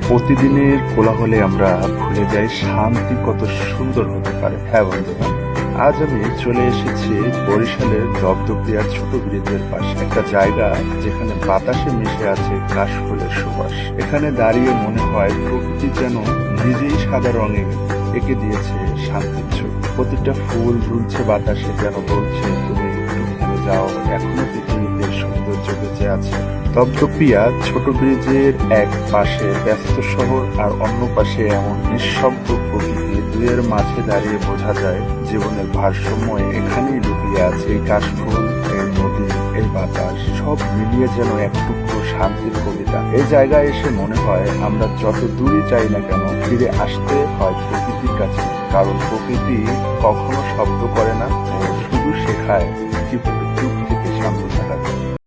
প্রতিদিনের কোলাহলে আমরা ভুলে যাই শান্তি কত সুন্দর হতে পারে। হ্যাঁ বন্ধুরা, আজ আমি চলে এসেছি বরিশালের দপদপিয়া ছোট ব্রিজের পাশে, একটা জায়গা যেখানে বাতাসে মিশে আছে কাশফুলের সুবাস। এখানে দাঁড়িয়ে মনে হয় প্রকৃতি যেন নিজেই সাদা রঙে এঁকে দিয়েছে শান্তির ছবি। প্রতিটা ফুল দুলছে বাতাসে, যেন বলছে তুমি একটু থেমে যাও, এখনো পৃথিবীতে সৌন্দর্য বেঁচে আছে। দপদপিয়া ছোট ব্রিজের এক পাশে ব্যস্ত শহর আর অন্য পাশে এমন নিঃশব্দ প্রকৃতি, দুয়ের মাঝে দাঁড়িয়ে বোঝা যায় জীবনের ভারসাম্য এখানেই লুকিয়ে আছে। এই কাশফুল, এই নদী, এই বাতাস সব মিলিয়ে যেন এক টুকরো শান্তির কবিতা। এই জায়গায় এসে মনে হয় আমরা যত দূরই চাই না কেন ফিরে আসতে হয় প্রকৃতির কাছে, কারণ প্রকৃতি কখনো শব্দ করে না, শুধু শেখায় কিভাবে